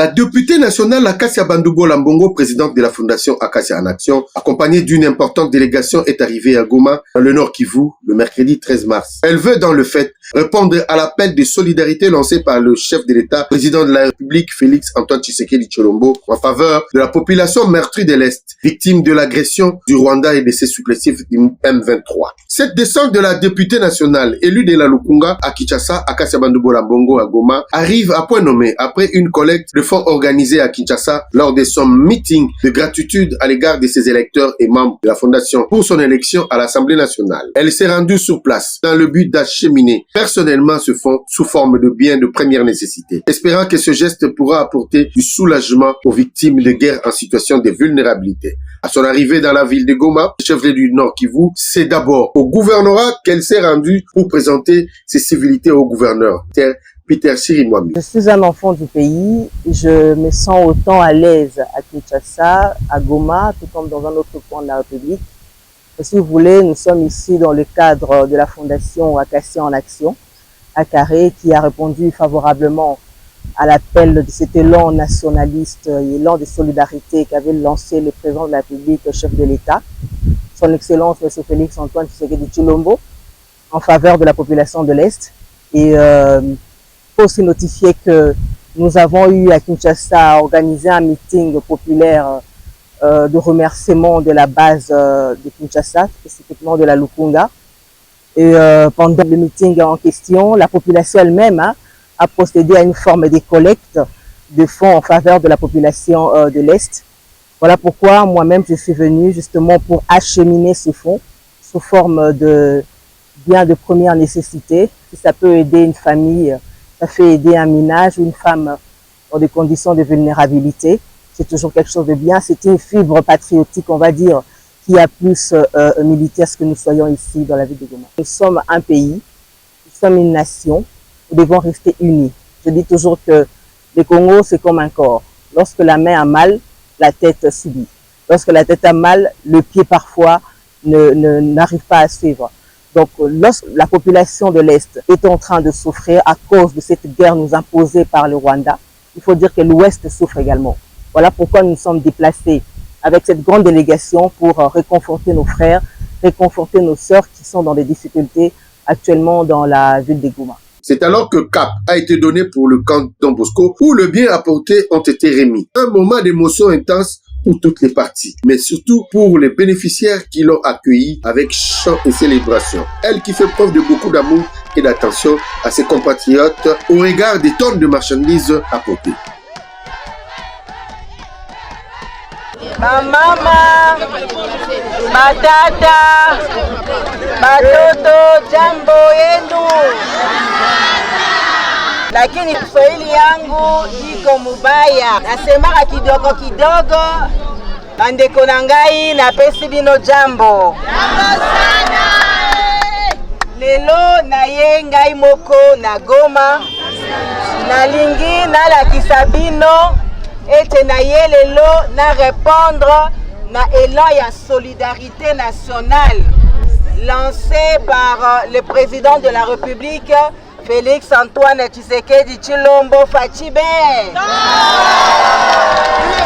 La députée nationale Acacia Bandoubo Lambongo, présidente de la fondation Acacia en Action, accompagnée d'une importante délégation, est arrivée à Goma, dans le Nord Kivu, le mercredi 13 mars. Elle veut, dans le fait, répondre à l'appel de solidarité lancé par le chef de l'État, président de la République, Félix Antoine Tshisekedi Tshilombo, en faveur de la population meurtrie de l'Est, victime de l'agression du Rwanda et de ses supplétifs du M23. Cette descente de la députée nationale, élue de la Lukunga à Kinshasa, Acacia Bandoubo Lambongo à Goma, arrive à point nommé après une collecte de fonds organisée à Kinshasa lors de son meeting de gratitude à l'égard de ses électeurs et membres de la fondation pour son élection à l'Assemblée nationale. Elle s'est rendue sur place dans le but d'acheminer personnellement ce fonds sous forme de biens de première nécessité, espérant que ce geste pourra apporter du soulagement aux victimes de guerre en situation de vulnérabilité. À son arrivée dans la ville de Goma, chef-lieu du Nord Kivu, c'est d'abord au gouvernorat qu'elle s'est rendue pour présenter ses civilités au gouverneur, Peter Sirimwami. Je suis un enfant du pays, je me sens autant à l'aise à Kinshasa, à Goma, tout comme dans un autre coin de la République. Et si vous voulez, nous sommes ici dans le cadre de la fondation Acacia en Action, à Carré, qui a répondu favorablement à l'appel de cet élan nationaliste et élan de solidarité qu'avait lancé le président de la République, le chef de l'État, son Excellence M. Félix Antoine Tshisekedi Tshilombo, en faveur de la population de l'Est. Et faut aussi notifier que nous avons eu à Kinshasa organisé un meeting populaire de remerciement de la base de Kinshasa, spécifiquement de la Lukunga. Et pendant le meeting en question, la population elle-même a procédé à une forme de collecte de fonds en faveur de la population de l'Est. Voilà pourquoi moi-même je suis venu justement pour acheminer ce fonds sous forme de biens de première nécessité. Si ça peut aider une famille, ça fait aider un ménage ou une femme dans des conditions de vulnérabilité. C'est toujours quelque chose de bien. C'est une fibre patriotique, on va dire, qui a plus militaire ce que nous soyons ici dans la ville de Goma. Nous sommes un pays, nous sommes une nation, nous devons rester unis. Je dis toujours que le Congo, c'est comme un corps. Lorsque la main a mal, la tête subit. Lorsque la tête a mal, le pied parfois n'arrive pas à suivre. Donc, lorsque la population de l'Est est en train de souffrir à cause de cette guerre nous imposée par le Rwanda, il faut dire que l'Ouest souffre également. Voilà pourquoi nous sommes déplacés avec cette grande délégation pour réconforter nos frères, réconforter nos sœurs qui sont dans des difficultés actuellement dans la ville de Goma. C'est alors que cap a été donné pour le camp Don Bosco où le bien apporté ont été remis. Un moment d'émotion intense pour toutes les parties, mais surtout pour les bénéficiaires qui l'ont accueilli avec chant et célébration. Elle qui fait preuve de beaucoup d'amour et d'attention à ses compatriotes au regard des tonnes de marchandises apportées. Ma mama, ma tata, ma toto, jambo yenu. Lakini Kiswahili yangu iko mubaya. Nasemaka kidogo kidogo. Bandeko na ngai napesi bino jambo. Jambo sana. Lelo na ye ngai moko na Goma. Nalingi nalakisa bino ete na ye lelo na répondre na élan ya solidarité nationale lancé par le président de la République Félix Antoine Tshisekedi Tshilombo Fachibe.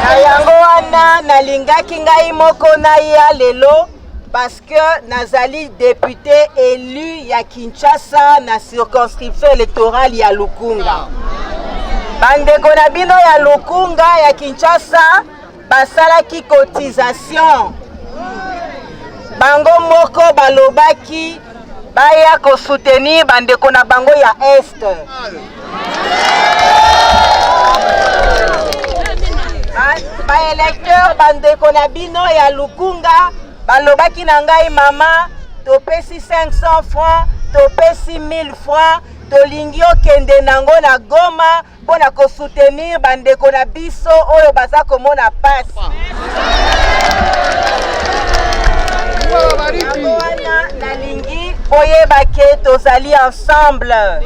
Na yango wana nalingaki ngai moko na ya lelo parce que nazali député élu ya Kinshasa na circonscription électorale ya Lukunga. Bandeko na bino ya Lukunga ya Kinshasa basalaki cotisation. Bango moko balobaki baya ko soutenir bandeko na bango ya Est. Ba électeur bandeko na bino ya Lukunga balobaki na ngai mama topesi 500 francs, topesi 1000 francs, tolingi okende nango na Goma pona ko soutenir bandeko na biso oyo baza komona pasi. Nalingi oyebake tozali ensemble.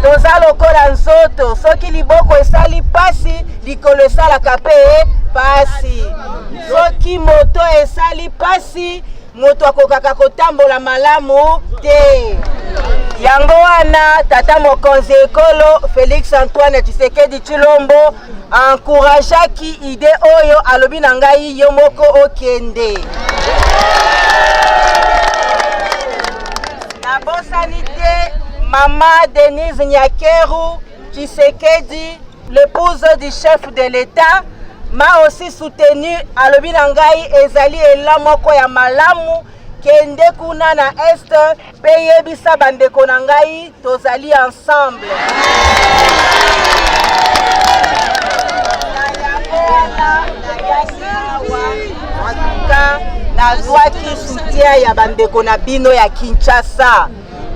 Toza lokola nzoto soki liboko esali pasi likolo esalaka pe pasi. Soki moto esali pasi moto akokaka kotambola malamu te. Yango wana tata mokonzi ekolo Félix Antoine Tshisekedi Tshilombo encourageaki idée oyo alobi na ngai yo moko okende. Na bosani te Maman Denise Nyakeru Tshisekedi, l'épouse du chef de l'État, m'a aussi soutenu alobi na ngai ezali ela moko ya malamu kende kuna na est pe yebisa bandeko na ngai tozali ensemble. Nazwaki soutien ya bandeko na bino ya Kinshasa,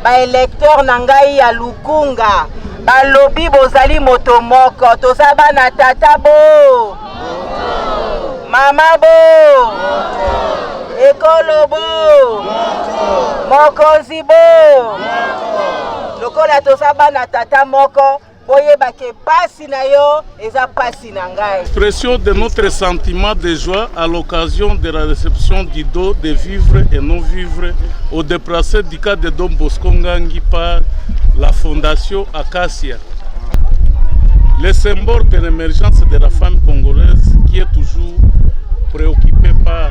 ba électeur na ngai ya Lukunga, balobi bozali moto moko, toza bana tata bo, mama bo, ekolo bo, mokonzi bo, lokola toza bana tata moko. Expression de notre sentiment de joie à l'occasion de la réception du don de vivres et non-vivres aux déplacés du cas de Don Bosco Ngangi par la Fondation Acacia. Le symbole de l'émergence de la femme congolaise qui est toujours préoccupée par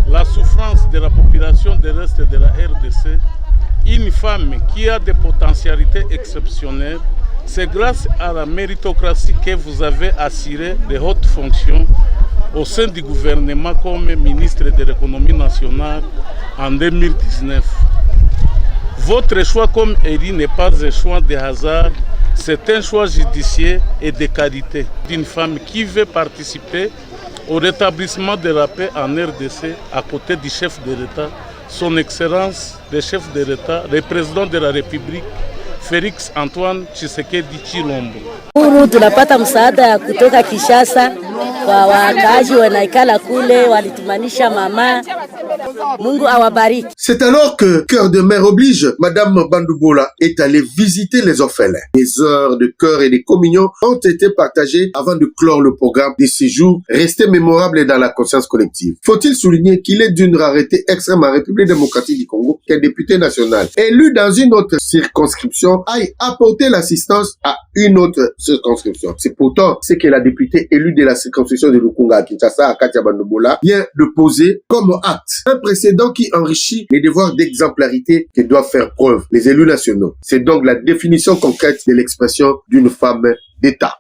la souffrance de la population du reste de la RDC, une femme qui a des potentialités exceptionnelles. C'est grâce à la méritocratie que vous avez assuré de hautes fonctions au sein du gouvernement comme ministre de l'économie nationale en 2019. Votre choix comme élu n'est pas un choix de hasard, c'est un choix judiciaire et de qualité d'une femme qui veut participer au rétablissement de la paix en RDC à côté du chef de l'État, son Excellence, le chef de l'État, le président de la République, Félix Antoine Tshisekedi Tshilombo. Tunapata msaada kutoka Kinshasa kwa wakaaji wanaikala kule, walitumanisha mama. Mungu awabariki. C'est alors que, cœur de mère oblige, Madame Bandubola est allée visiter les orphelins. Des heures de cœur et de communion ont été partagées avant de clore le programme des séjours, resté mémorable dans la conscience collective. Faut-il souligner qu'il est d'une rareté extrême en République démocratique du Congo qu'un député national élu dans une autre circonscription aille apporter l'assistance à une autre circonscription. C'est pourtant ce que la députée élue de la circonscription de Lukunga à Kinshasa, Katia Bandubola, vient de poser comme acte. Un précédent qui enrichit les devoirs d'exemplarité que doivent faire preuve les élus nationaux. C'est donc la définition concrète de l'expression d'une femme d'État.